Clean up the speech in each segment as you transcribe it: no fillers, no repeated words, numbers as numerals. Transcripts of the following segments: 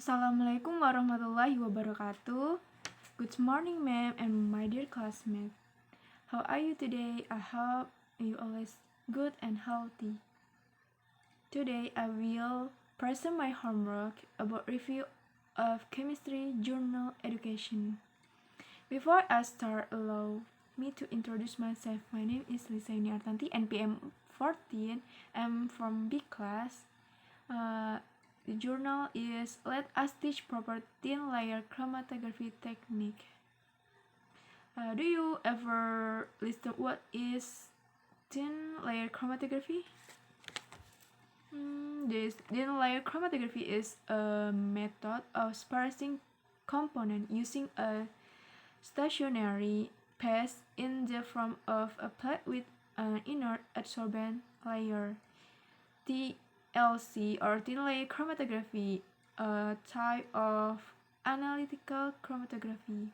Assalamualaikum warahmatullahi wabarakatuh. Good morning, ma'am, and my dear classmates. How are you today? I hope you always good and healthy. Today, I will present my homework about review of chemistry journal education. Before I start, allow me to introduce myself. My name is Yuni Artanti, NPM 14. I'm from B class. The journal is Let Us Teach Proper Thin Layer Chromatography Technique. Do you ever listen what is thin layer chromatography? This thin layer chromatography is a method of spacing components using a stationary paste in the form of a plate with an inert adsorbent layer. TLC or thin layer chromatography, a type of analytical chromatography.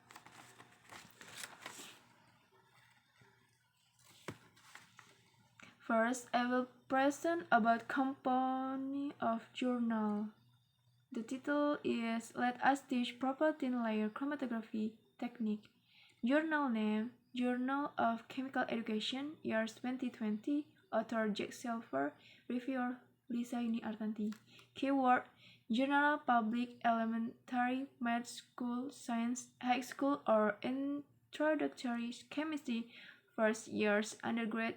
First, I will present about component of journal. The title is Let Us Teach Proper Thin Layer Chromatography Technique. Journal name, Journal of Chemical Education, years 2020, author Jack Silver, reviewer Yuni Artanti. Keyword, general public, elementary, med school, science, high school, or introductory chemistry, first years, undergrad,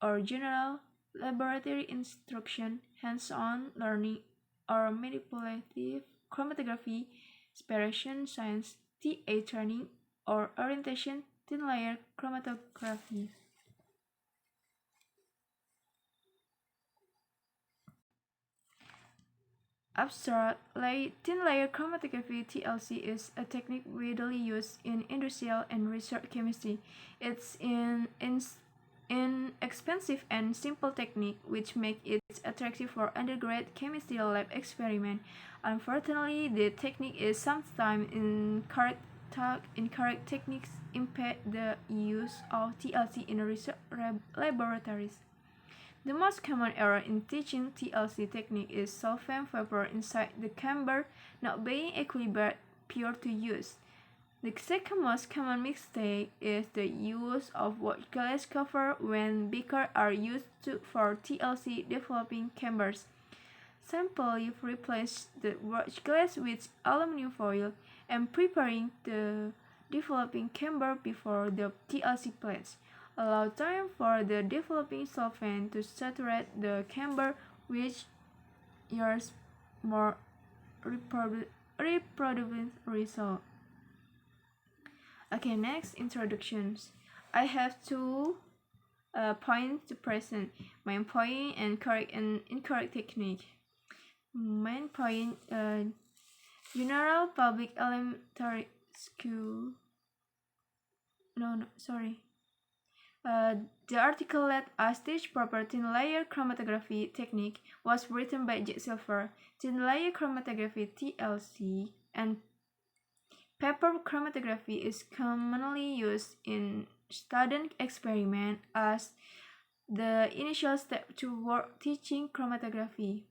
or general, laboratory instruction, hands-on learning, or manipulative chromatography, inspiration science, TA training, or orientation, thin layer chromatography. Abstract, thin layer chromatography (TLC) is a technique widely used in industrial and research chemistry. It's an inexpensive and simple technique which makes it attractive for undergrad chemistry lab experiment. Unfortunately, the technique is sometimes incorrect. Incorrect techniques impede the use of TLC in research laboratories. The most common error in teaching TLC technique is solvent vapor inside the chamber not being equilibrated prior to use. The second most common mistake is the use of watch glass cover when beakers are used for TLC developing chambers. Simply replace the watch glass with aluminum foil and preparing the developing chamber before the TLC plates. Allow time for the developing solvent to saturate the chamber, which yields more reproducible result. Okay, next introductions. I have two points to present: main point and correct and incorrect technique. Main point: general public elementary school. Sorry. The article Let Us Teach Proper Thin Layer Chromatography Technique was written by Jack Silver. Thin layer chromatography (TLC) and paper chromatography is commonly used in student experiment as the initial step toward teaching chromatography.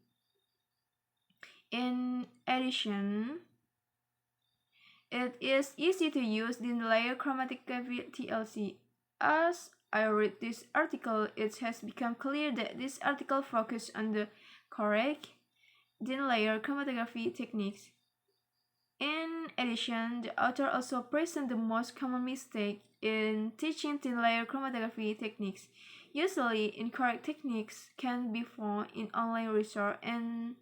In addition, it is easy to use thin layer chromatography (TLC). As I read this article, it has become clear that this article focuses on the correct thin layer chromatography techniques. In addition, the author also presents the most common mistake in teaching thin layer chromatography techniques. Usually, incorrect techniques can be found in online research and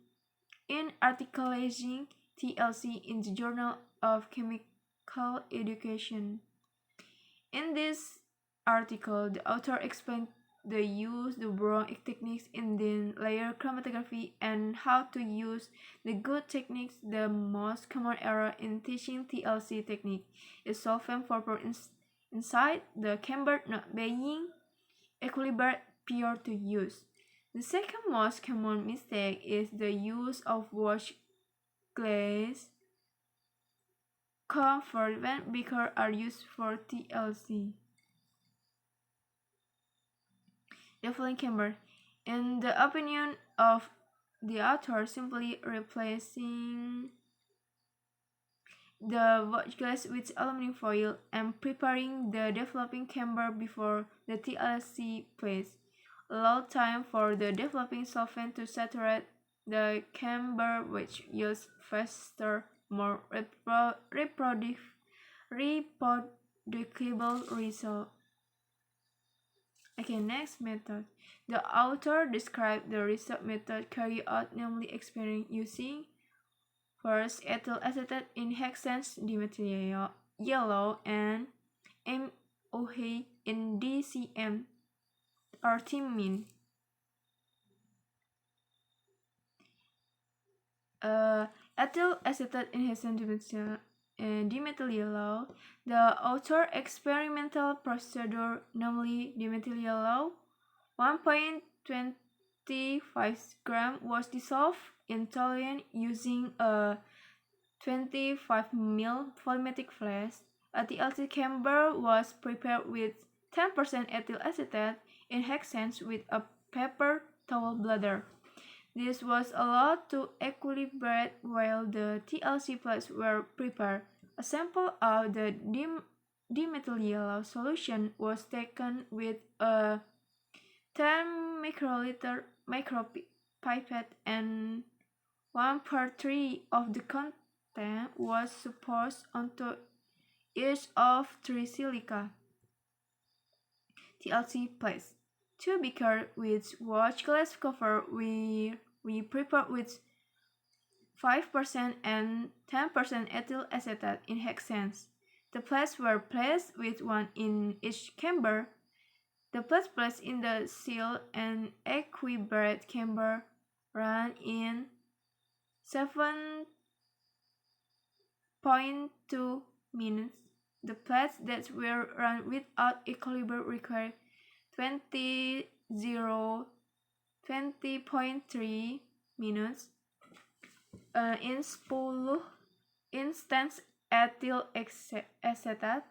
in articling TLC in the Journal of Chemical Education. In this article, the author explained the use the wrong techniques in thin layer chromatography and how to use the good techniques. The most common error in teaching TLC technique is solvent vapor inside the chamber not being equilibrated prior to use. The second most common mistake is the use of watch glass cover when beakers are used for TLC. Defiling chamber. In the opinion of the author, simply replacing the watch glass with aluminum foil and preparing the developing chamber before the TLC place. Allow time for the developing solvent to saturate the chamber, which yields faster, more reproducible result. Okay, next method. The author described the research method carried out, namely experimenting using first ethyl acetate in hexane dimethyl yellow and MOH in DCM artemin. Ethyl acetate in hexane dimethyl yellow. The author experimental procedure, namely dimethyl yellow, 1.25 gram was dissolved in toluene using a 25 ml volumetric flask. A TLC chamber was prepared with 10% ethyl acetate in hexane with a paper towel bladder. This was allowed to equilibrate while the TLC plates were prepared. A sample of the dimethyl yellow solution was taken with a 10 microliter micropipette and 1/3 of the content was supposed onto each of 3 silica TLC plates. 2 beakers with watch glass cover we prepared with 5% and 10% ethyl acetate in hexane. The plates were placed with one in each chamber. The plates placed in the sealed and equilibrated chamber ran in 7.2 minutes. The plates that were run without equilibrium required 20.3 minutes. In 10 instance ethyl acetate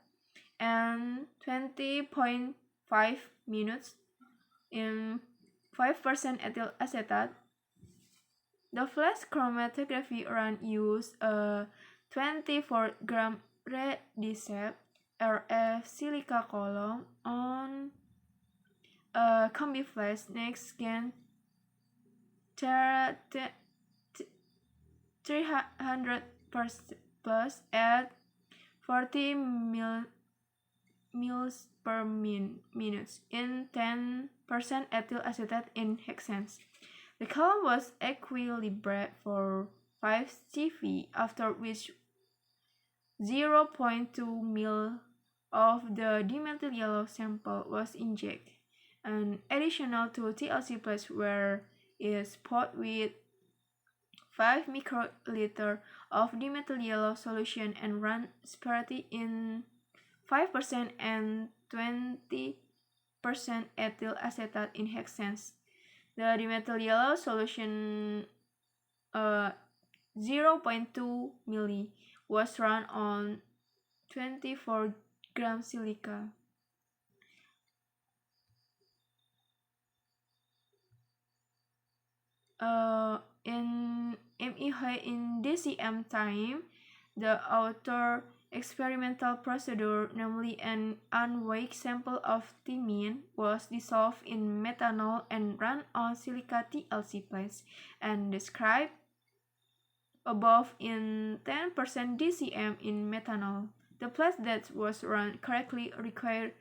and 20.5 minutes in 5% ethyl acetate. The flash chromatography run used a 24-gram red-decept RF silica column on a combi flash next gen 300 plus at 40 mils per minute in 10% ethyl acetate in hexane. The column was equilibrated for 5 CV, after which 0.2 ml of the dimethyl yellow sample was injected. An additional 2 TLC plates were poured with 5 microliter of dimethyl yellow solution and run separately in 5% and 20% ethyl acetate in hexane. The dimethyl yellow solution 0.2 ml was run on 24 gram silica. In MEH in DCM time, the author experimental procedure, namely an unweighed sample of thymine, was dissolved in methanol and run on silica TLC plates, and described above in 10% DCM in methanol. The plate that was run correctly required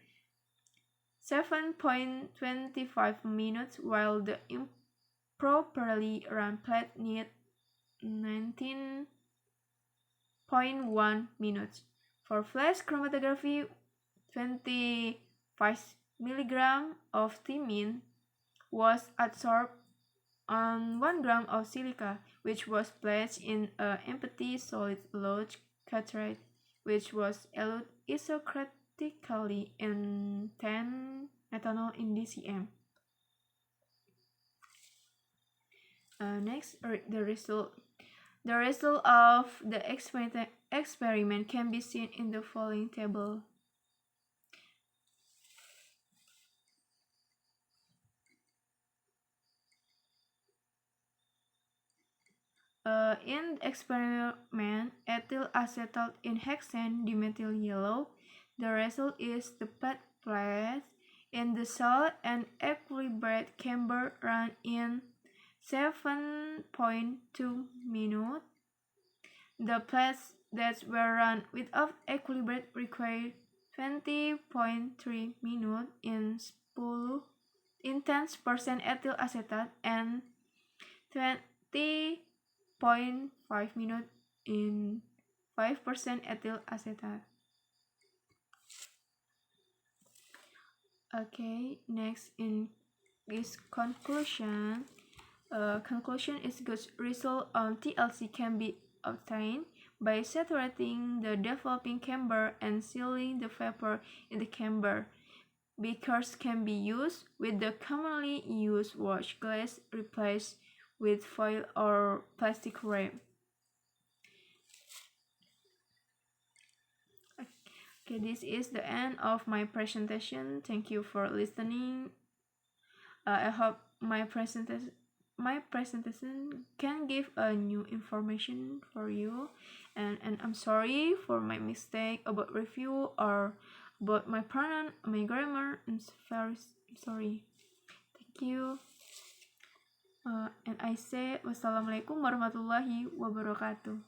7.25 minutes, while the improperly run plate needed 19.1 minutes. For flash chromatography, 25 mg of thymine was adsorbed on 1 gram of silica, which was placed in an empty solid loge cartridge, which was eluted isochronically in 10 methanol in DCM. Next, the result. The result of the experiment can be seen in the following table. In the experiment, ethyl acetate in hexane dimethyl yellow. The result is the pet place in the cell and equilibrate chamber run in 7.2 minutes. The plates that were run without equilibrate required 20.3 minutes in 10% ethyl acetate and 20.5 minutes in 5% ethyl acetate. Okay, next in this conclusion. Conclusion is good result on TLC can be obtained by saturating the developing chamber and sealing the vapor in the chamber. Beakers can be used with the commonly used watch glass replaced with foil or plastic wrap. Okay, this is the end of my presentation. Thank you for listening. I hope my presentation can give a new information for you, and I'm sorry for my mistake about review or about my pronoun, my grammar. I'm very sorry. Thank you. And I say wassalamualaikum warahmatullahi wabarakatuh.